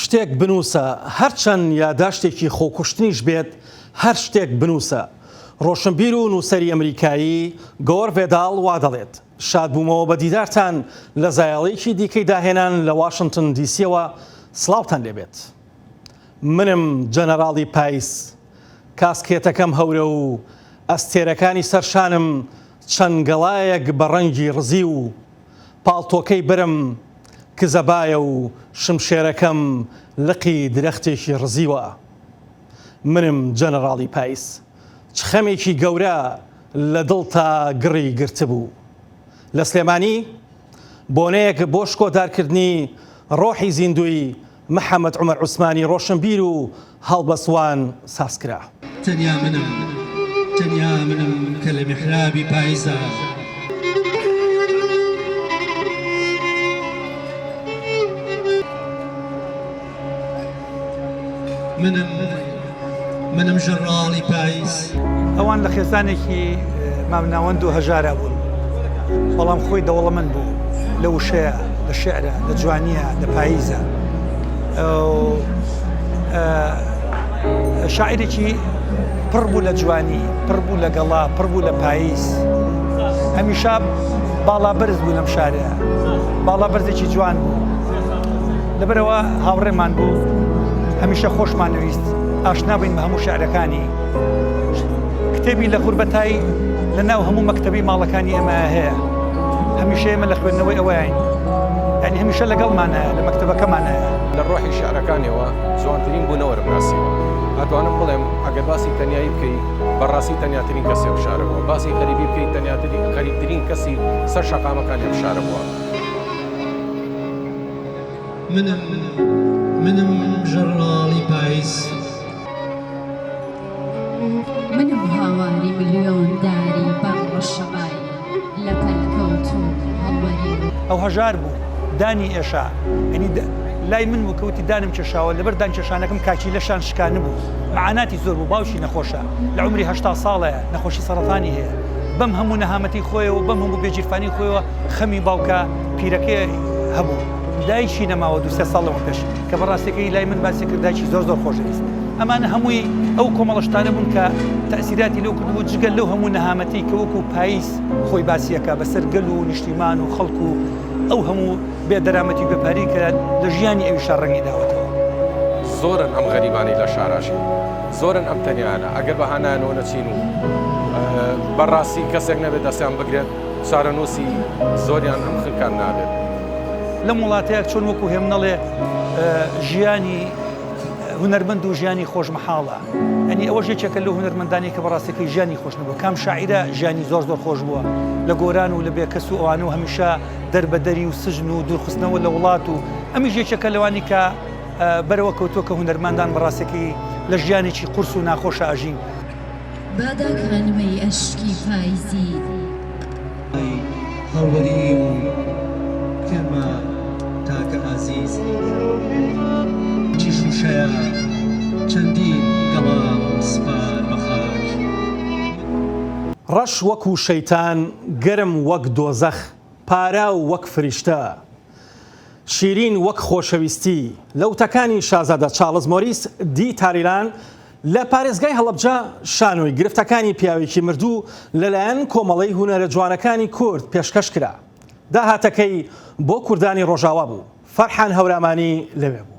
شتێک بنووسە هەرچەند یاداشتێکی خۆکوشتنیش بێت هەر شتێک بنووسە. ڕۆشنبیر و نووسەری ئەمریکایی گۆر ڤێداڵ وا دەڵێت شاد بوومەوە بە دیدارتان لە زایاڵەیەکی دیکەی داهێنان لە واشنگتن دیسیەوە سڵاوتان لێبێت. منم جەنەراڵی پایس، کاسکێتەکەم هەورە و ئەستێرەکانی سەرشانم چەند گەڵایەک بە ڕەنگی ڕزی و پاڵتۆکەی برم کزەبایە و شمشێرەکەم لقی درەختێکی ڕزیوە. منم جەنەراڵی پایس، چخەمێکی گەورە لە دڵ تا گڕی گرتبوو. لە سلێمانی بۆنەیەک بۆ شکۆدارکردنی ڕۆحی زیندوی محەممەد عومەر عوسمانی ڕۆشنبیر و هەڵبەسوان ساسکرا. تەنیا منم کە لە میحرابی پاییزە منم ژەنڕاڵی پاییز. ئەوان لە خێزانێکی مامناوەند و هەژارە بوون، بەڵام خۆی دەوڵەمەند بوو لە وشەیە، لە شێعرە، لە جوانیە، لە پاییزە. شاعیرێکی پڕ بوو لە جوانی، پڕ بوو لە گەڵا، پڕ بوو لە پاییز. هەمیشە باڵا بەرز بوو لەم شارەیە، باڵا بەرزێکی جوان بوو. لەبەرەوە هاوڕێمان بوو، هەمیشە خۆشمان نوویست، ئاشنا بووین بە هەموو شعرەکانی. کتێبی لە غوربەتایی لە ناو هەموو مەکتەبی ماڵەکانی ئێمە هەیە. هەمیشە ئێمە لە خوێندنەوەی ئەوەیین، یعنی هەمیشە لەگەڵمانەیە، لە مەکتەبەکەمانەیە. لە ڕۆحی شعرەکانیەوە جوانترین بوونەوە بناسیوە. ئەتوانم بڵێم ئەگەر باسی تەنیایی بکەیت بەڕاستی تەنیاترین کەسی ئەو شارە بووە، باسی غەریبی بکەیت غەریبترین کەسی سەر شەقامەکانی ئەم شارە بووە. منم ژەنڕاڵی پاییز. منم هاواری ملیۆن داری بەڕەشەبای لە پەلکەوت و هەڵوەری. ئەو هەژار بوو، دانی ئێشا، ینی لای من بوو کەوتی دانم کێشاوە، لەبەر دان کێشانەکەم کاکی لەشان شکانە بوو. معاناتی زۆر بوو، باوشی نەخۆشە، لە عمری 80 ساڵەیە، نەخۆشی سەرەتانی هەیە. بەم هەموو نەهامەتی خۆیەوە، بەم هەموو بێجیرفانی خۆیەوە خەمی باوکە پیرەکەی هەبوو. دایکی نەماوە 2-3 ساڵ لەوە پێش کە بەڕاستیەکەی لای من باسی کرد دایکی زۆر خۆشەویست. ئەمانە هەمووی ئەو کۆمەڵەشتانە بوون کە تەئسیراتی لەو کردبوو جگەل لەو هەموو نەهامەتی کە وەکو پاییز خۆی باسیەکە بەسەر گەل و نیشتیمان و خەڵک و ئەو هەموو بێدەرامەتی بەپاری کە لە ژیانی ئەویشە ڕەنگی داوەتەوە. زۆرن ئەم غەریبانی لە شاراشی، زۆرن ئەم تەنیانە، ئەگەر بەهانایانەوە نەچین و بەڕاستی کەسێک نەبێت دەستیان بگرێت شارەنووسی زۆریان ئەم خلکان نابێت. لە وڵاتەیەک چۆن وەکو هێمنەڵێ ژیانی هونەرمەند و ژیانی خۆشمەحاڵە. ئەنی ئەوەش یەکێکە لەو هونەرمەندانی کە بەڕاستیەکەی ژیانی خۆش نەبووە. کام شاعیرە ژیانی زۆر خۆش بووە لە گۆران و لە بێکەس و ئەوانە و هەمیشە دەربەدەری و سژن و دوورخستنەوە لە وڵات و ئەمیش یەکێکە لەوانی کە بەرەوە کەوتووە کە هونەرمەندان بەڕاستیەکەی لە ژیانێکی قورس و ناخۆشە ئاژین. باداکانمەی ئەشکی پاییزی هەڵوەری و کێمە تاکە ئازیز چی شوشەیە چەندین گەڵام سپار بە خاک. ڕەش وەکو شەیتان، گەرم وەک دۆزەخ، پارا و وەک فریشتە، شیرین وەک خۆشەویستی. لەوتەکانی شازادە چارلز مۆریس دی تاریلان لە پارێزگای هەڵەبجە شانۆی گرفتەکانی پیاوێکی مردوو لەلایەن کۆمەڵەی هونەرە جوانەکانی کورد پێشکەش کرا. داهاتەکەی بۆ کوردانی ڕۆژاوا بوو. فەرحان هەورامانی لەوێ بوو.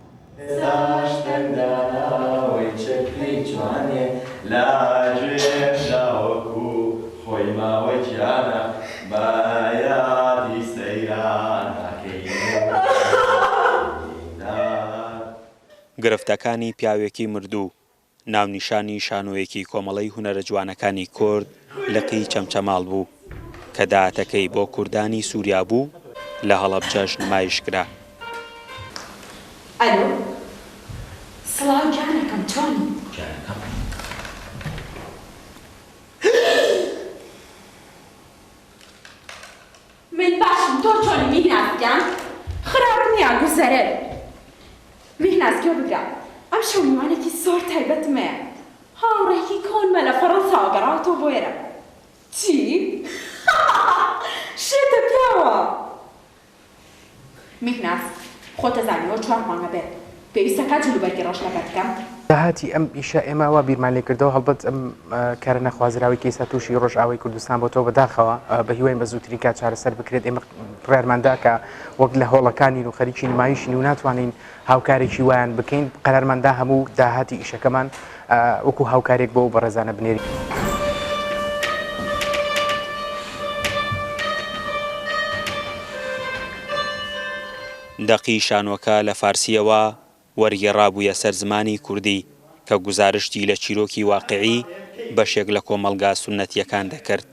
گرفتەکانی پیاوێکی مردوو، ناونیشانی شانۆیەکی کۆمەڵەی هونەرە جوانەکانی کورد لقی چەمچەماڵ بوو کە داهاتەکەی بۆ کوردانی سووریا بوو لە هەڵەبجەش نمایش کرا. ئەلۆ، سڵاو گیانەکەم، چۆنی؟ من باشم، تۆ چۆنی میهنازگیان؟ خراپ نییە گوزەرێ. میهنازگیۆ بگرە، ئەم شەو میوانێکی زۆر تایبەتمەیە. هاوڕێکی کۆنمە لە فەڕەنساوە گەڕاوەتەوە بۆ ئێرە. چی؟ شێتە پیاوە. میهناز، خۆتە زانیەوە 4 مانگە بێت. پێویستەکە جلوبەرگی ڕۆژنەکە بکەم داهاتی ئەم ئیشە ئێمە وا بیرمان لێ کردەوە هەڵبەت ئەم کارە نەخوازراوی کەیسا تووشی ڕۆژئاوای کوردستان بۆ تۆ بەداخەوە بە هیوای بە زووترین کات چارەسەر بکرێت ئێمە قەرارماندا کە وەک لە هۆڵەکانی و خەریکی نمایشین و ناتوانین هاوکارێکی وایان بکەین قەرارماندا هەموو داهاتی ئیشەکەمان وەکو هاوکارێک بۆ بەڕێزانە بنێری دەقی شانۆکە لە فارسیەوە وەرگێڕابوویە سەر زمانی کوردی کە گزارشتی لە چیرۆکی واقعی بەشێک لە کۆمەلگا سونەتیەکان دەکرد.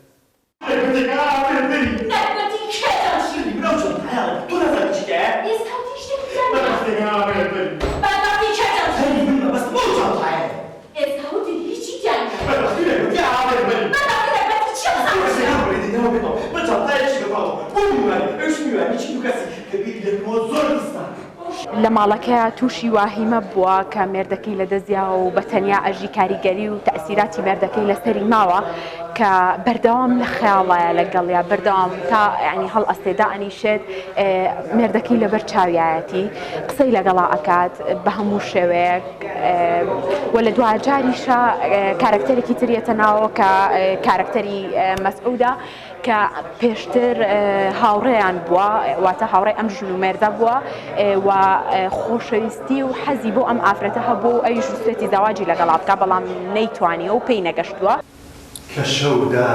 لە ماڵەکە تووشی واهیمە بووە کە مێردەکەی لە دەستیاوە و بە تەنیا ئەژی کاریگەری و تەئسیراتی مێردەکەی لەسەری ماوە کە بەردەوام لە خەیاڵایە لەگەڵیا بەردەوام تا ینی هەڵ ئەستێدا ئەنیشێت مێردەکەی لەبەر چاویایەتی قسەی لەگەڵا ئەکات بە هەموو شێوەیەک و لە دوای جاریشە کارکتەرێکی تریەتە ناوە کە کارکتەری مەسعودە کە پێشتر هاوڕێیان بووە واتە هاوڕێ ئەم ژن و مێردە بووە و خۆشەویستی و حەزی بۆ ئەم ئافرەتە هەبوو ئەویش سوێتی زەواجی لەگەڵا بکە بەڵام نەیتوانیە و پێی نەگەشتووە کە شەودا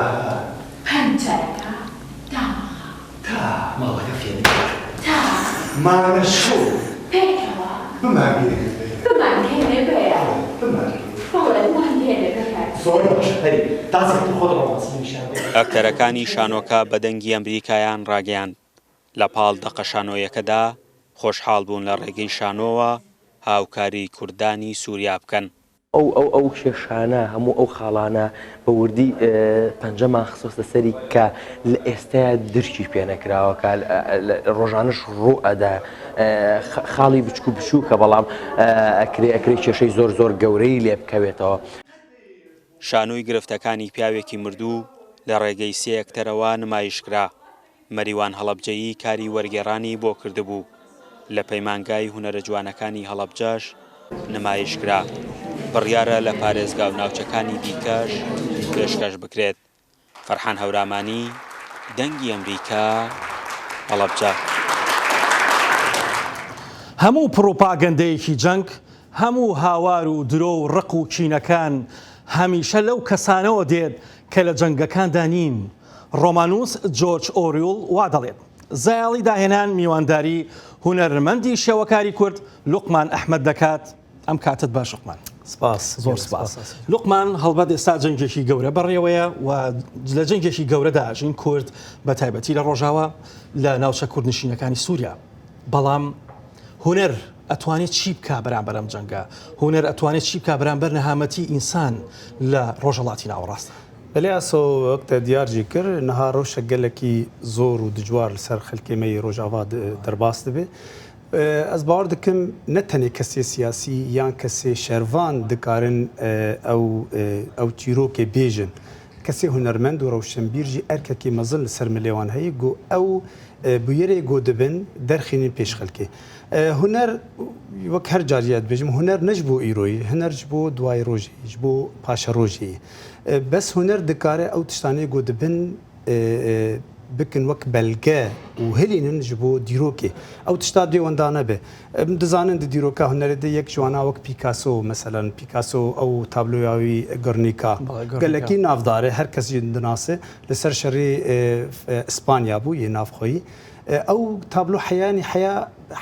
پەنجەرەکە تا ماڵەکە فێنێ تا مانە شەو پێکەوە بمانگێنێ بەیە ئەکتەرەکانی شانۆکە بە دەنگی ئەمریکایان ڕاگەیاند لە پاڵ دەقە شانۆیەکەدا خۆشحاڵ بوون لە ڕێگەی شانۆوە هاوکاری کوردانی سووریا بکەن. ئەو کێشانە هەموو ئەو خاڵانە بە وردی پەنجەمان خستۆستە سەری کە لە ئێستایا درکی پێنەکراوە کە ڕۆژانش ڕوو ئەدا خاڵی بچکو بچوو کە بەڵام ئەکرێ کێشەی زۆر زۆر گەورەی لێ بکەوێتەوە. شانۆی گرفتەکانی پیاوێکی مردوو لە ڕێگەی سێ یەکتەرەوە نمایشکرا. مەریوان هەڵەبجەیی کاری وەرگێڕانی بۆ کردبوو. لە پەیمانگای هونەرە جوانەکانی هەڵەبجەش نمایشکرا. بڕیارە لە پارێزگا و ناوچەکانی دیکەش پێشکەش بکرێت. فەرحان هەورامانی، دەنگی ئەمریکا، هەڵەبجە. هەموو پرۆپاگەندەیەکی جەنگ، هەموو هاوار و درۆ و ڕق و چینەکان هەمیشە لەو کەسانەوە دێت کە لە جەنگەکاندا نین. ڕۆمانوس جۆرج ئۆریۆڵ وا دەڵێت زایاڵی داهێنان میوانداری هونەرمەندی شێوەکاری کورد لوقمان ئەحمەد دەکات. ئەم کاتت باش لوقمان. سپاس زۆر سپاس. لوقمان هەڵبەت ئێستا جەنگێکی گەورە بەڕێوەیە و لە جەنگێکی گەورەدا ئاژین کورد بە تایبەتی لە ڕۆژاوە لە ناوچە کوردنشینەکانی سووریا. بەڵام هونەر ئەتوانێت چی بکە بەرامبەر ئەم جەنگە؟ هونەر ئەتوانێت چی بکە بەرامبەر نەهامەتی ئینسان لە ڕۆژهەڵاتی ناوەڕاستە؟ بەلێ ئاسۆ وەکتە دیارجی کرد نەها ڕۆژە گەلێکی زۆر و دجوار لەسەر خەلکێمەی ڕۆژاوا دەرباس دەبێت. ئەس باوەڕ دەکەم نەتەنێ کەسێ سیاسی یان کەسێ شەروان دەکارن ئەو چیرۆکێ بێژن کەسێ هونەرمەند و ڕەوشەمبیرژی ئەرکێکی مەزن لەسەر ملێوان هەیە گۆ ئەو بویەرێ گۆ دەبن دەرخینین پێش خەلکێ. هونەر وەک هەر جاریات بێژم هونەر نەش بۆ ئیرۆی هەنەرج بۆ دوای ڕۆژیش بۆ پاشە ڕۆژی بەس هونەر دەکارێت ئەو تشتانەیە گۆ دەبن بکن وەک بەلگە و هەلێنن ji بۆ دیرۆکێ ئەو تشتا دێوەندانە بێ دەزانن دیرۆکە هونەرەدە یەک جوانە وەک پیکاسۆ مەسەلەن پیکاسۆ ئەو تابلۆیاوی گەرنیکا گەلەکی نافدارێ هەر کەسی دناسێ لەسەر شەڕی ئیسپانیا بوو یە نافخۆیی ئەو تابلۆ حەیانی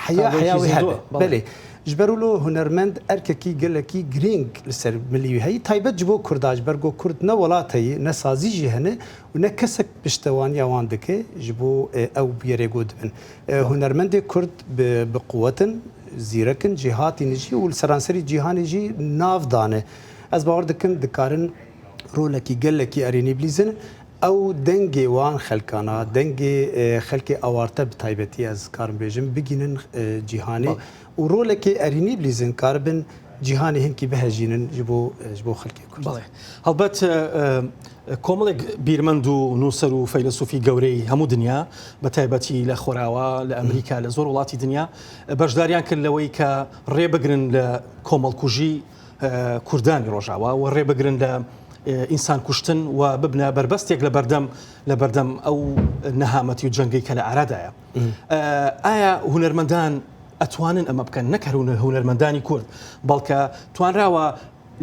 حەیاوی هەبێ بەلێ ژبەرولۆ هونەرمەند ئەرکێکی گەلێکی گرنگ لەسەر ملیوی هەیە تایبەت ji بۆ کورداش بەرگۆ کورد نە وڵاتەیە نە سازیژی هەنێ و نە کەسێک پشتەوانیاوان دەکێ ji بۆ ئەو بێرێگۆ دبن هونەرمەندێک کورد بقوەتن زیرەکن جیهاتی نژی و سەرانسەری جیهانیژی نافدانێ ئەس باوەڕ دەکەم دەکارن ڕۆلێکی گەلێکی ئەرێنی بلیزن ئەو دەنگێ وان خەلکانە دەنگێ خەلکی ئەوارتە بتایبەتی ئەز کارم بێژم بگینن جیهانی و ڕۆلێکی ئەرینی بلیزن کار بن جیهانی هەنکی بەهێژینن ji بۆ خەڵکی کورد. بەڵێ هەڵبەت کۆمەڵێک بیرمەند و نووسەر و فەیلسوفی گەورەی هەموو دنیا بە تایبەتی لە خۆراوە لە ئەمریکا لە زۆر وڵاتی دنیا بەشداریان کرد لەوەی کە ڕێبگرن لە کۆمەڵکوژی کوردانی ڕۆژاوە و ڕێبگرن لە ئینسان کوشتن و ببنە بربەستێک لە بەردەم ئەو نەهامەتی و جەنگەی کە لە عرادایە. ئایا هونەرمەندان ئەتوانن ئەمە بکەن نەکەون هونەرمەندانی کورد بەڵکە توانراوە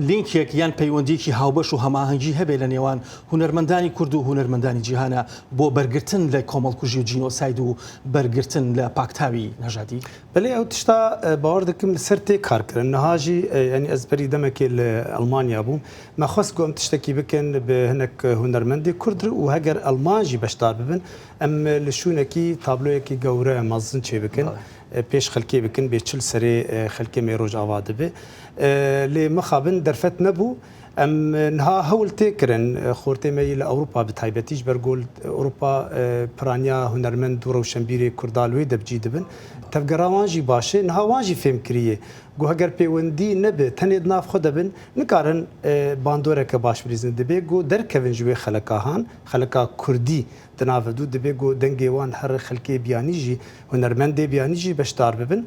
لینکێک یان پەیوەندیکی هاوبەش و هەماهەنگی هەبێ لە نێوان هونەرمەندانی کورد و هونەرمەندانی جیهانە بۆ بەرگرتن لە کۆمەڵکوژی و جینۆساید و بەرگرتن لە پاکتاوی نەژادی. بەڵێ ئەو تشتا باوەڕ دەکەم لەسەر تێ کارکردن نەهاژی ینی ئەزبەری دەمەکێ لە ئەڵمانیا بووم مەخواست گۆم تشتێکی بکەن بە هەنێک هونەرمەندی کورد و هەگەر ئەڵمانژی بەشدار ببن ئەم لە شوونێکی تابلۆیەکی گەورە مەزن چێ بکەن پێش خەلکێ بکەن بێ چل سەرێ خەلکێ مێ ڕۆژاوا دەبێ لێ مەخابن دەرفەت نەبوو ئەم نها هەول تێکردن خۆرتێمەی لە ئەوروپا بتایبەتیش بەرگۆل ئەوروپا پرانیا هونەرمەند و ڕەوشەمبیرێ کوردالوێ دەبجی دەبن تەفگەراوانژی باشێ نهاوانژی فێم کریە گو هەگەر پەیوەندی نەبێت تەنێت ناف خۆ دەبن نکارن باندۆرەکە باش بریزن دەبێت گۆ دەرکەون ژوێ خەلەکەهان خەلەکە کوردی دناڤدوو دەبێت گۆ دەنگێوان هەر خەلکێ بیانیژی هونەرمەندێ بیانیژی بەشدار ببن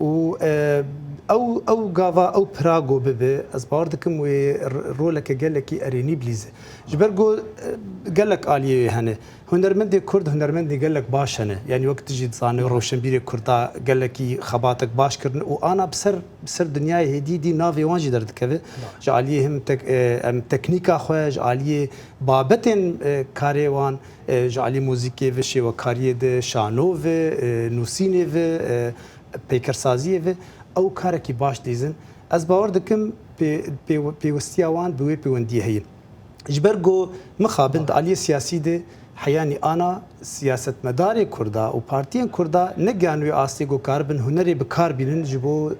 و ئەو گاوا ئەو پراگۆ ببێ ئەس باوەڕ دەکەم وێ ڕۆلەکە گەلێکی ئەرێنی بلیزە ji ber got gelek aliyê hene hunermendê Kurd hunermendê gelek baş hene yani wekî jî dizanî rewşenbîrê Kurda gelekî xebatek baş kirin û ana bi ser dinyayê hêdî dî navê wan jî derdikeve ji aliyê em teknîka xwe ji aliyê babetên karê wan ji alî mûzîkê ve şêwekariyê de şano ve nûsînê ve pêkersaziyê ve ew karekî baş dîzin ez bawer dikim pêwistiya wan bi wê pêwendiyê heyin ji ber got mixabin di aliyê siyasî de heyanî ana siyasetmedarê Kurda û partiyên Kurda negiyan wê astê gokar bin hunerê bikarbînin ji bo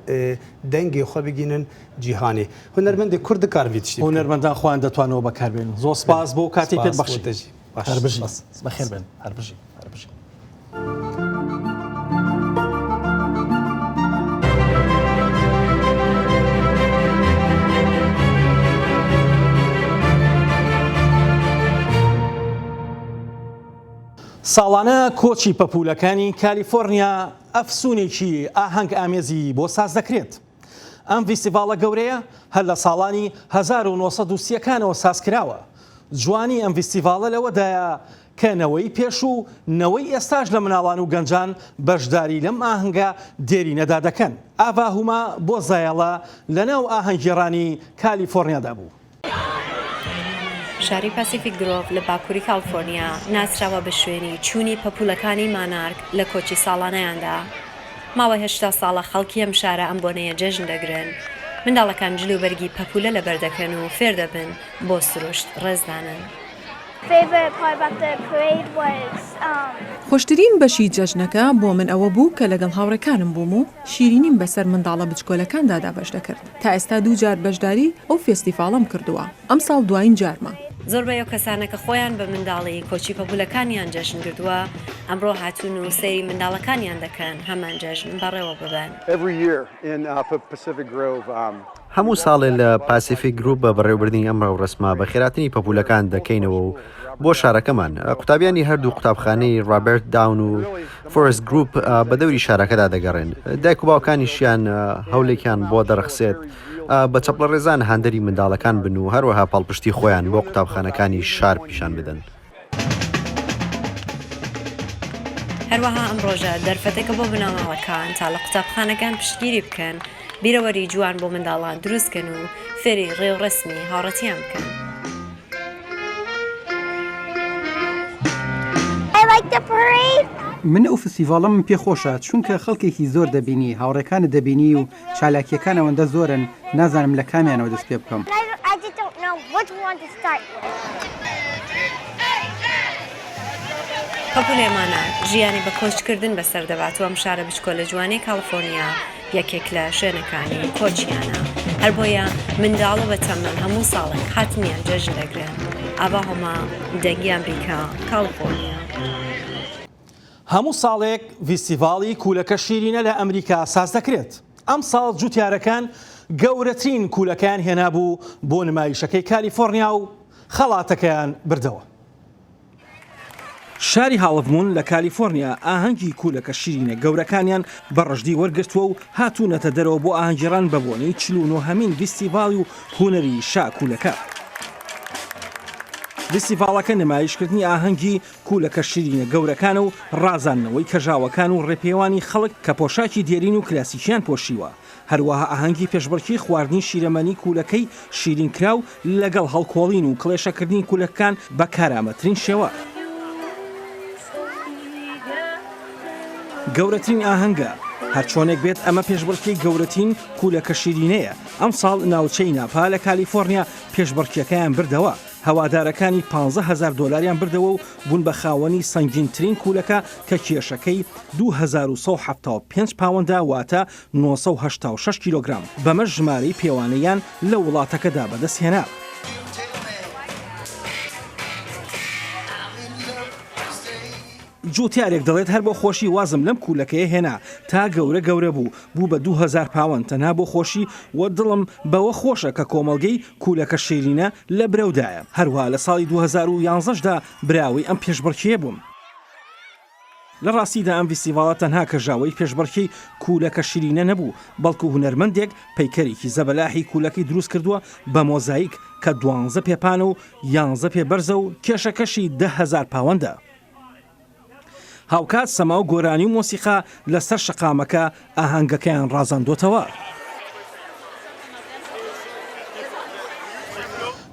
dengê xwe bigînin cîhanê hunermendê Kurd dikar vê tiştî hunermendan xwan detwanەوە بەکاربێن زۆر سپاس بۆ کاتێ پێت بەخشی هەربژی بەخێر بن هەربژی هەربژی ساڵانە کۆچی پەپولەکانی کالیفۆرنیا ئەفسونێکی ئاهەنگ ئامێزی بۆ ساز دەکرێت. ئەم فیستیڤاڵە گەورەیە هەر لە ساڵانی 1930ەکانەوە سازکراوە. جوانی ئەم فیستیڤاڵە لەوەدایە کە نەوەی پێش و نەوەی ئێستاش لە مناڵان و گەنجان بەشداری لەم ئاهەنگە دێرینەدا دەکەن. ئاوا هوما بۆ زایەڵە لەناو ئاهەنگێڕانی کالیفۆرنیادا بوو. شاری پاسیفیک گرۆڤ لە باکووری کالیفۆرنیا ناسراوە بە شوێنی چوونی پەپولەکانی مانارک لە کۆچی ساڵانەیاندا. ماوە هێشتا ساڵە خەڵکی ئەم شارە ئەم بۆنەیە جەژن دەگرن. منداڵەکان جلوبەرگی پەپولە لەبەردەکەن و فێر دەبن بۆ سروشت ڕێزدانن. خۆشترین بەشی جەژنەکە بۆ من ئەوە بوو کە لەگەڵ هاوڕێکانم بووم و شیرینیم بەسەر منداڵە بچکۆلەکاندا دابەش دەکرد. تا ئێستا 2 جار بەشداری ئەو فێستیڤاڵەم کردووە. ئەم ساڵ دوایین جارمە. زۆربەی ئەو کەسانە کە خۆیان بە منداڵی کۆچی پەپولەکانیان جەژن کردووە ئەمڕۆ هاتوون و سەیری منداڵەکانیان دەکەن هەمان جەژن بەڕێوە ببن. هەموو ساڵێ لە پاسیفیک گروپ بە بەڕێوەبردنی ئەم ڕەسمە بە خێراتنی پەپولەکان دەکەینەوە و بۆ شارەکەمان قوتابیانی هەردوو قوتابخانەی ڕابرت داون و فۆرست گروپ بە دەوری شارەکەدا دەگەڕێن. دایک و باوکانیشیان هەولێکیان بۆ دەرەخسێت بە چەپڵە ڕێزان هەندەری منداڵەکان بن و هەروەها پاڵپشتی خۆیان بۆ قوتابخانەکانی شار پیشان بدەن. هەروەها ئەم ڕۆژە دەرفەتێکە بۆ بنەماڵەکان تا لە قوتابخانەکان پشتگیری بکەن بیرەوەری جوان بۆ منداڵان دروستکەن و فێری ڕێوڕسمی هاوڕەتیان بکەن. من ئەو فستیڤاڵە من پێخۆشە چونکە خەڵکێکی زۆر دەبینی هاوڕێکانت دەبینی و چالاکیەکان ئەوەندە زۆرن نازانم لە کامیانەوە دەست پێ بکەم. پەپولێمانە ژیانی بە کۆچکردن بەسەر دەبات و ئەم شارە بچکۆلە جوانی کالیفۆرنیا یەکێک لە شوێنەکانی کۆچیانە. هەر بۆیە منداڵ و بەتەمەن هەموو ساڵێک حتمیان جەژن دەگرن. ئاوا هەما دەنگی ئەمریکا کالیفۆرنیا. هەموو ساڵێک فیستیڤاڵی کولەکە شیرینە لە ئەمریکا ساز دەکرێت. ئەم ساڵ جوتیارەکان گەورەترین کوولەکان هێنابوو بۆ نمایشەکەی کالیفۆرنیا و خەڵاتەکەیان بردەوە. شاری هاڵبمون لە کالیفۆرنیا ئاهەنگی کوولەکە شیرینە گەورەکانیان بەڕژدی وەرگرتووە و هاتوونەتە دەرەوە بۆ ئاهەنگیڕان بە بۆنەی 49هەمین فیستیڤاڵی و هونەری شا کوولەکە. فیستیڤاڵەکە نمایشکردنی ئاهەنگی کوولەکە شیرینە گەورەکانە و ڕازاندنەوەی کەژاوەکان و ڕێپێوانی خەڵک کە پۆشاکی دێرین و کلاسیکیان پۆشیوە. هەروەها ئاهەنگی پێشبڕکی خواردنی شیرەمەنی کوولەکەی شیرین کراو لەگەڵ هەڵکۆڵین و کڵێشەکردنی کوولەکان بە کارامەترین شێوە. گەورەترین ئاهەنگە هەرچۆنێک بێت ئەمە پێشبڕکەی گەورەترین کوولەکە شیرینەیە. ئەم ساڵ ناوچەی ناپا لە کالیفۆرنیا پێشبڕکیەکەیان بردەوە. هەوادارەکانی $15,000 بردەوە و بوون بە خاوەنی سەنگینترین کوولەکە کە کێشەکەی 2175 پاوەندە واتە 986 کیلۆگرام بەمە ژمارەی پێوانەیان لە وڵاتەکەدا بەدەستهێنا. جوتیارێک دەڵێت هەر بۆ خۆشی وازم لەم کوولەکەیە هێنا تا گەورە بوو بە 2000 پاوەند تەنها بۆ خۆشی وە دڵم بەوە خۆشە کە کۆمەڵگەی کوولەکە شیرینە لە برەودایە. هەروها لە ساڵی 2011دا براوی ئەم پێشبڕکیە بووم. لە ڕاستیدا ئەم فیستیڤاڵە تەنها کەژاوەی پێشبڕکەی کوولەکە شیرینە نەبوو بەڵکو هونەرمەندێک پەیکەرێکی زەبەلاحی کوولەکەی دروست کردووە بە مۆزاییک کە 12 پێپانە و 11 پێبەرزە و کێشەکەشی 10,000 پاوەندە. هاوکات سەما و گۆرانی و مۆسیقا لەسەر شەقامەکە ئاهەنگەکەیان ڕازاندۆتەوە.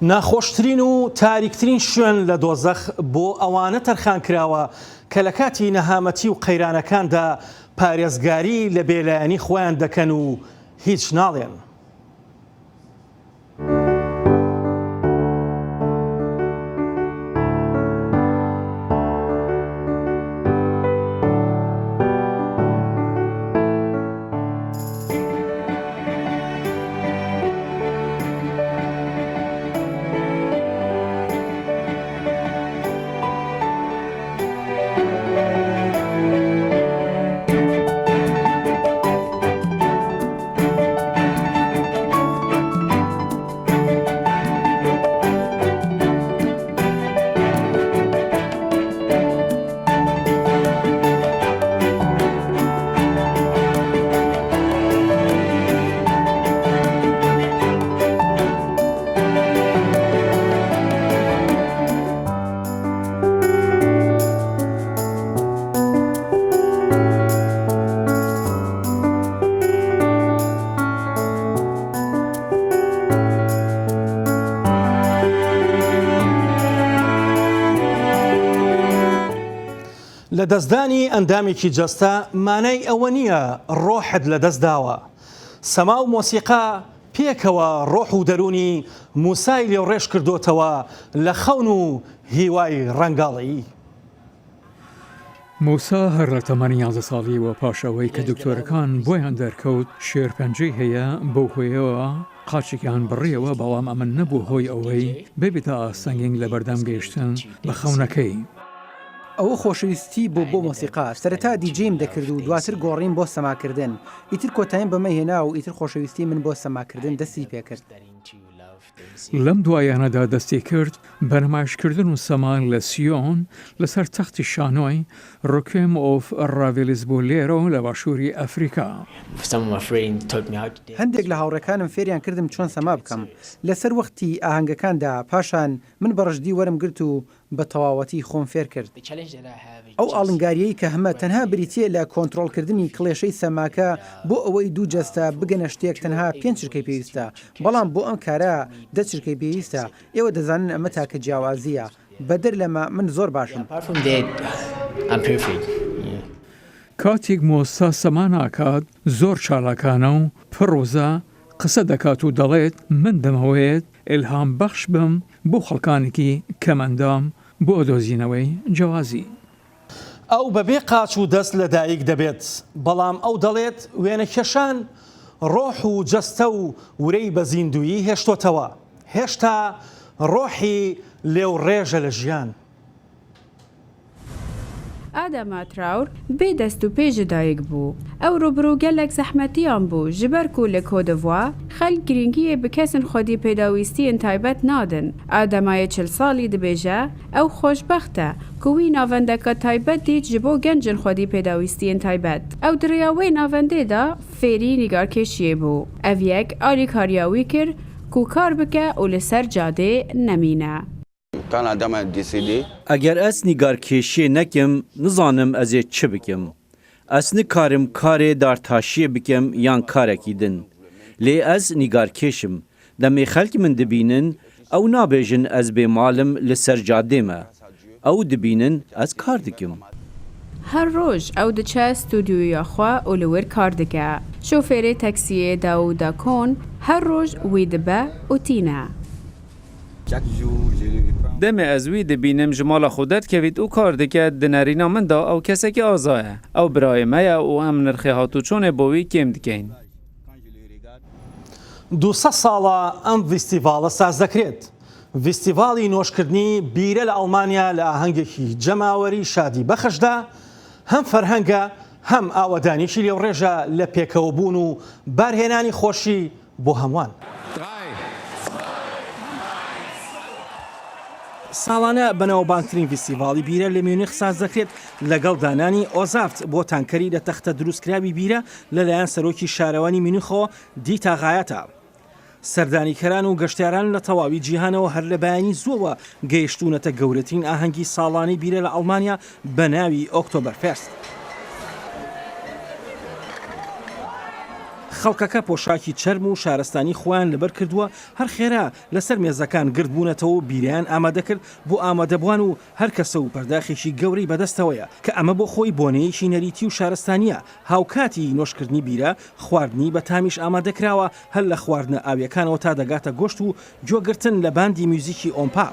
ناخۆشترین و تاریکترین شوێن لە دۆزەخ بۆ ئەوانە تەرخان کراوە کە لە کاتی نەهامەتی و قەیرانەکاندا پارێزگاری لە بێلایەنی خۆیان دەکەن و هیچ ناڵێن. لە دەستدانی ئەندامێکی جەستە مانای ئەوە نییە ڕۆحت لە دەست داوە. سەما و مۆسیقا پێکەوە ڕۆح و دەرونی موسای لێو ڕێژ کردوتەوە لە خەون و هیوای ڕەنگاڵی. موسا هەر لە تەمەنی 11 ساڵیەوە پاشەوەی کە دکتۆرەکان بۆیان دەرکەوت شێرپەنجەی هەیە بەو هۆیەوە قاچێکیان بڕیەوە بەڵام ئەمە نەبوو هۆی ئەوەی ببێتە سەنگینگ لە بەردەم گەیشتن بە خەونەکەی. ئەوە خۆشەویستی بۆ مۆسیقا سەرەتا دیجێم دەکرد و دواتر گۆڕین بۆ سەماکردن ئیتر کۆتاییم بەمە هێنا و ئیتر خۆشەویستی من بۆ سەماکردن دەستی پێکرد. لەم دوایانەدا دەستی کرد بە نمایشکردن و سەمان لە سیۆن لەسەر تەختی شانۆی ڕکوێم ئۆف ڕاڤێلیز بۆ لێرە لە باشووری ئەفریقا. هەندێک لە هاوڕێکانم فێریان کردم چۆن سەما بکەم لەسەر وەختی ئاهەنگەکاندا پاشان من بەڕژدی وەرم گرت و بە تەواوەتی خۆم فێر کرد. ئەو ئاڵنگاریەی کە هەمە تەنها بریتیە لە کۆنتترۆلکردنی کڵێشەی سەماکە بۆ ئەوەی دوو جەستە بگەنە شتێک تەنها 5 چرکەی پێویستە بەڵام بۆ ئەم کارە 10 چرکەی پێویستە. ئێوە دەزانن ئەمە تاکە جیاوازیە بەدەر لەمە من زۆر باشم. کاتێک مۆستا سەما ناکات زۆر چالاکانە و پڕۆزە قسە دەکات و دەڵێت من دەمەوێت ئیلهام بەخش بم بۆ خەڵکانێکی کەمەندام بۆ دۆزینەوەی جیاوازی. ئەو بەبێ قاچ و دەست لە دایک دەبێت بەڵام ئەو دەڵێت وێنە کێشان ڕۆح و جەستە و ورەی بە زیندویی هێشتۆتەوە. هێشتا ڕۆحی لێو ڕێژە لە ژیان. ئادەما تراور بێ دەست و پێژە دایک بوو. ئەو ڕوبڕوو گەلێک زەحمەتیان بوو ژبەر و لە کۆدەڤوا خەل گرنگیە بکەسن خۆدی پێداویستیان تایبەت نادن ئادەمایە 40 ساڵی دەبێژە ئەو خۆشبەختە کوی ناوەندەکە تایبەت دیت ji بۆ گەنجن خۆدی پێداویستیان تایبەت ئەو درێاوەی ناوەندێدا فێری نیگارکێشیە بوو ئەڤ یەک ئالیکاریاوی کرد کو کار بکە و لەسەر جادێ نەمینە ئەگەر ئەس نیگارکێشیە نەکەم نزانم ئەزێ چ بکەم ئەس نکارم کارێ دارتاشیە بکەم یان کارێکی دن لێ ئەس نیگارکێشم دەمێ خەڵکی من دبینن ئەو نابێژن ئەس بێماڵم لەسەر جادێمە ئەو دبینن ئەس کار دکم هەر ڕۆژ ئەو دچە ستودیۆیاخوا و لەوەر کار دکە شۆفێرێ تەکسیە داودا کۆن هەر ڕۆژ وی دبە و تینە دەمێ ئەزوی دەبینم ji mala xwe derkevît û kar dike di nêrîna min da ew kesekî aza ye ew birayê me ye û em nirxê hatûçonê bo wî kêm dikeyn 200 ساڵە ئەم ڤیستیڤاڵە ساز دەکرێت ڤیستیڤاڵی نۆشکردنی بیرە لە ئەڵمانیا لە ئاهەنگێکی جەماوەری شادی بەخشدا هەم فەرهەنگە هەم ئاوەدانێکی لێو ڕێژە لە پێکەوەبوون و بارهێنانی خۆشی بۆ هەمووان ساڵانە بەناوبانگترین ڤیستیڤاڵی بیرە لە میونخ ساز دەکرێت لەگەڵ دانانی ئۆزافت بۆ تانکەری لە تەختە دروستکراوی بیرە لەلایەن سەرۆکی شارەوانی میونخەوە دیتا غایەتە سەردانیکەران و گەشتیاران لە تەواوی جیهانەوە هەر لە بەیانی زۆوە گەیشتونەتە گەورەترین ئاهەنگی ساڵانی بیرە لە ئەڵمانیا بە ناوی ئۆکتۆبەرفێست خەڵکەکە پۆشاکی چەرم و شارستانی خۆیان لەبەر کردووە هەر خێرا لەسەر مێزەکان گرد بوونەتەوە بیریان ئامادە کرد بۆ ئامادەبووان و هەر کەسە و پەرداخێکی گەورەی بەدەستەوەیە کە ئەمە بۆ خۆی بۆنەیەکی نەریتی و شارستانیە هاوکاتی نۆشکردنی بیرە خواردنی بە تامیش ئامادەکراوە هەر لە خواردنە ئاویەکانەوە تا دەگاتە گۆشت و گوێگرتن لە باندی میوزیکی ئۆمپا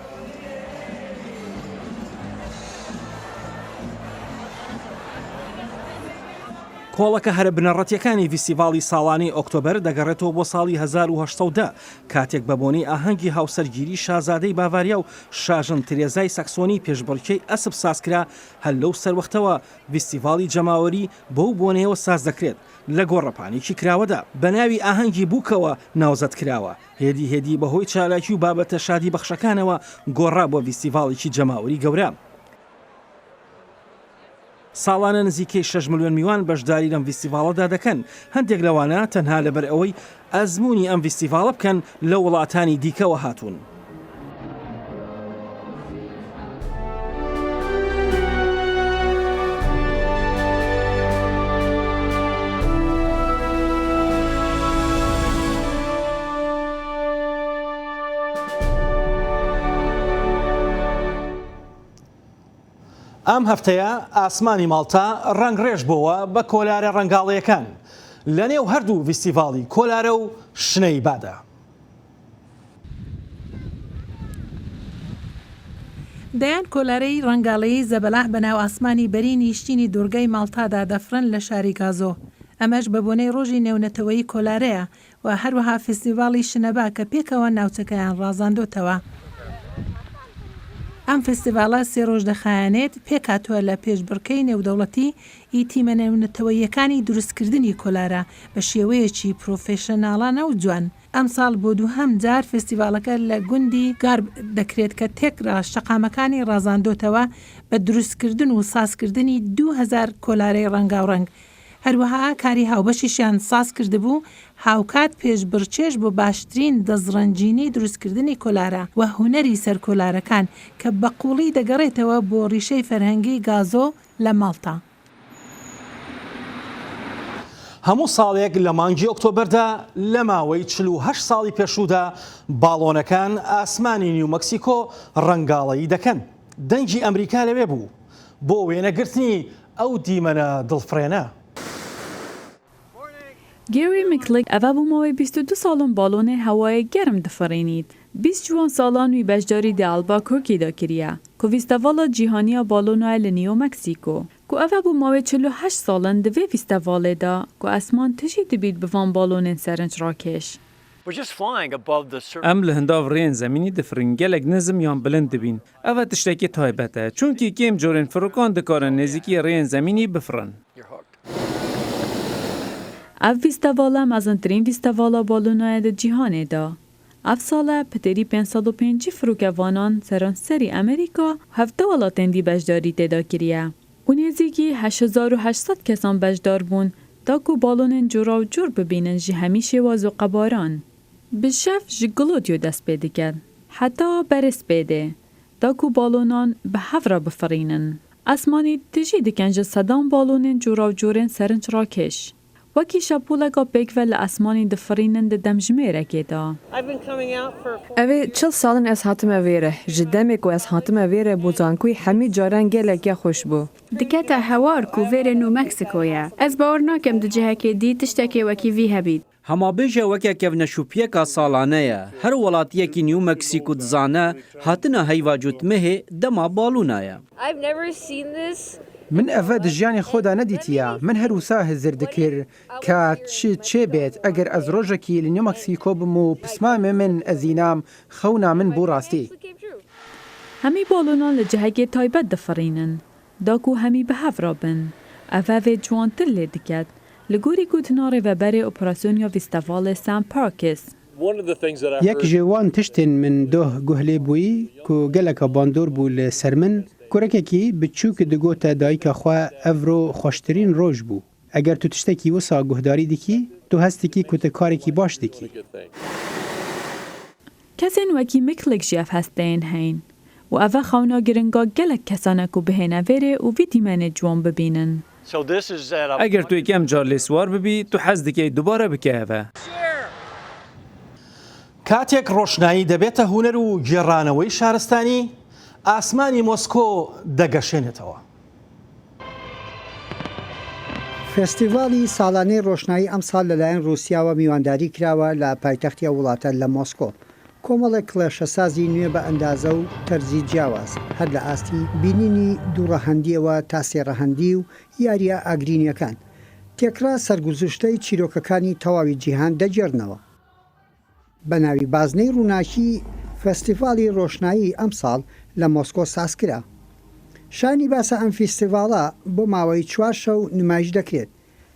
کۆڵەکە هەرە بنەڕەتیەکانی ڤیستیڤاڵی ساڵانی ئۆکتۆبەر دەگەڕێتەوە بۆ ساڵی 1970 کاتێک بە بۆنەی ئاهەنگی هاوسەرگیری شازادەی باڤاریا و شاژن ترێزای سەکسۆنی پێشبڕکەی ئەسب سازکرا هەر لەو سەروەختەوە ڤیستیڤاڵی جەماوەری بەو بۆنەیەوە ساز دەکرێت لە گۆڕەپانێکی کراوەدا بە ناوی ئاهەنگی بووکەوە ناوزەت کراوە هێدی بەهۆی چالاکی و بابەتە شادی بەخشەکانەوە گۆڕا بۆ ڤیستیڤاڵێکی جەماوەری گەورە ساڵانە نزیکەی 6 ملیۆن میوان بەشداری لەم ڤیستیڤاڵەدا دەکەن هەندێک لەوانە تەنها لەبەر ئەوەی ئەزمموی ئەم ڤیستیڤاڵە بکەن لە وڵاتانی دیکەوە هاتوون. ئەم هەفتەیە ئاسمانی ماڵتا ڕنگڕێژ بووە بە کۆلارە ڕەنگاڵیەکان لە نێو هەردوو ڤیستیڤاڵی کۆلارە و شنەی بادە. دەیان کۆلارەی ڕەنگاڵەیی زەبەلاح بەناو ئاسمانی بەری نیشتینی دوورگەی ماڵتادا دەفرن لە شاری گازۆ. ئەمەش بە بۆنەی ڕۆژی نێونەتەوەی کۆلارەیە و هەروەها فستیڤاڵی شنەبا کە پێکەوە ناوچەکەیان ڕازاندۆتەوە. ئەم فستیڤالە 3 ڕۆژ دەخایەنێت پێکاتوە لە پێشبڕکەی نێودەوڵەتی ئیتیمە نێونەتەوەیەکانی دروستکردنی کۆلارە بە شێوەیەکی پرۆفێشناڵانە و جوان. ئەم ساڵ بۆ دووهەم جار فستیڤالەکە لە گوندی گارب دەکرێت کە تێکرا شەقامەکانی ڕازاندۆتەوە بە دروستکردن و سازکردنی 2000 کۆلارەی ڕەنگاوڕەنگ. هەروەها کاری هاوبەشیشیان ساز کردبوو هاوکات پێشبڕچێش بۆ باشترین دەزڕەنجینی دروستکردنی کۆلارە و هونەری سەر کۆلارەکان کە بە قوڵی دەگەڕێتەوە بۆ ڕیشەی فەرهەنگی گازۆ لە ماڵتا. هەموو ساڵێک لە مانگی ئۆکتۆبەردا لە ماوەی 48 ساڵی پێشوودا باڵۆنەکان ئاسمانی نیو مەکسیکۆ ڕەنگاڵەیی دەکەن. دەنگی ئەمریکا لەوێ بوو بۆ وێنەگرتنی ئەو دیمەنە دڵفرێنە. گێری میکلیک ئەوە بوومەوەی 22 ساڵم باڵۆنێ هەوایە گەرم دەفەڕێنیت. 20 جوان ساڵان وی بەشداری دە ئالباکۆرکیدا کردیە کە ڤیستەڤاڵە جیهانیە باڵۆنایە لە نیو مەکسیکۆ کە ئەوە بوومەوەی 48 ساڵن divê ڤیستەڤاڵێدا کە ئەسمان تشی دەبیت بڤان باڵۆنên سەرنج ڕاکێش. ئەم لە هەنداو ڕێن زەمینی دەفرین gelek nizm yan bilind dibîn. Ev tiştekî taybet e çunkî kêm corên firokan dikarin nêzîkî rêyên zemînî bifirin. ئەف ڤیستەڤاڵە مەزنترین ڤیستەڤاڵە باڵۆنایە جیهانێدا. ئەف ساڵە پتێری 505 فروکەڤانان سەرانسەری ئەمریکا هەفتە وڵاتێندی بەشداری تێدا کریە. و نێزیکی 8800 کەسان بەشدار بوون تاکو باڵۆنên جۆرا و جۆر ببینن ji hemî şêwaz û qebaran. Bi şev ji gilotyo dest pê dikin. Heta berêz pê dê. Taku balûnan bi hev re bifirînin. Esmanî tijî dikin ji sedan balûnên cora û corên serinç rakêş. Wekî şepûleka pêkve li esmanî difirînin di demjimêrekê da. Ev ê 40 salên ez hatime vê re. Ji demê ku ez hatime vê re bozankûyî hemî caran gelekî xweş bû. Dikete hewar ku vêrê Nû Meksîkoye. Ez bawer nakim di cihekê dî tiştekê wekî vî hebît. Hemabêje wekeke nevşûpiyeka salane ye. Her welatiyekî New Mexico dizane hatina heyva cûtmehê dema balûna ye. من ئەڤە دژیانی خۆدا نەدیتیە من هەروسا هزر دکرد کە چێ بێت ئەگەر ئەز ڕۆژێکی لە نیو مەکسیکۆ بم و پسمامێ من ئەزینام خەونا من بۆ ڕاستی. هەمی باڵۆنان لە جihekê taybet difirînin. Daku hemî bi hev re bin. Ev evê ciwantir lê diket. Li gorî gotina rêveberê operasyona vîstevalê Sam Parkes. یەک ji wan tiştên min doh guhlê bûyî ku geleka bandor bû li ser min kurekekî biçûk digote dayika xwe ev ro xweştirîn roj bû. Eger tu tiştekî wisa guhdarî dikî, tu hestekî ku te karekî baş dikî. Kesên wekî Miklek jî ev hesteyên heyn. û ev e xewna giringa gelek kesanek ku bihêne vêrê û vî dîmenê ciwan bibînin. Eger tu yekem car lê swar bibî, tu hez dikê dubare bike ev e. کاتێک ڕۆشنایی دەبێتە هونەر و گێڕانەوەی شارستانی ئاسمانی مۆسکۆ دەگەشێنێتەوە. فستیڤالی ساڵانەی ڕۆشنایی ئەم ساڵ لەلایەن رووسیاوە میوانداری کراوە لە پایتەختی وڵاتە لە مۆسکۆ. کۆمەڵێک کڵێشەسازی نوێ بە ئەندازە و تەرزی جیاواز هەر لە ئاستی بینینی دووڕەهەندیەوە تا سێڕەهەندی و یاریە ئاگرینیەکان. تێکرا سەرگوزشتەی چیرۆکەکانی تەواوی جیهان دەجێرنەوە. بە ناوی بازنەی ڕووناکی فستیڤالی ڕۆشنایی ئەم ساڵ لە مۆسکۆ سازکرا. شانی باسە ئەم فیستیڤاڵە بۆ ماوەی 4 شەو نمایش دەکرێت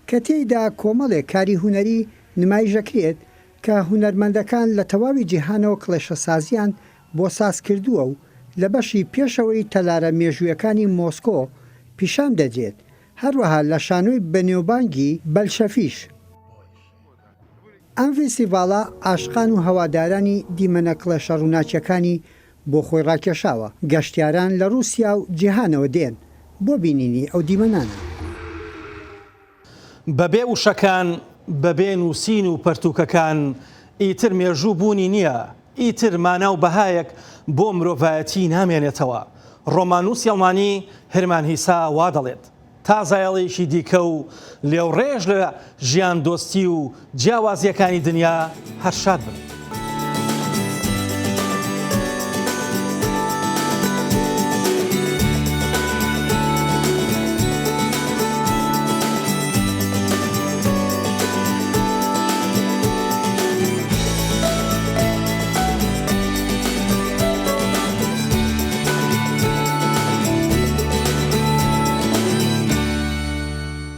کە تێیدا کۆمەڵێک کاری هونەری نمایش دەکرێت کە هونەرمەندەکان لە تەواوی جیهانەوە کڵێشەسازیان بۆ ساز کردووە و لە بەشی پێشەوەی تەلارە مێژوویەکانی مۆسکۆ پیشان دەدرێت هەروەها لە شانۆی بەنێوبانگی بەلشەفیش. ئەم فیستیڤاڵە عاشقان و هەوادارانی دیمەنە کڵێشە ڕووناکیەکانی بۆ خۆی ڕاکێشاوە. گەشتیاران لە رووسیا و جیهانەوە دێن بۆ بینینی ئەو دیمەنانە. بەبێ وشەکان بەبێ نووسین و پەرتوکەکان ئیتر مێژوو بوونی نییە، ئیتر ماناو بەهایەک بۆ مرۆڤایەتی نامێنێتەوە. ڕۆمانوسی ئەڵمانی هەرمان هیسا وا دەڵێت تا زایڵێکی دیکە و لێوڕێژ لە ژیان دۆستی و جیاوازیەکانی دنیا هەرشاد بن.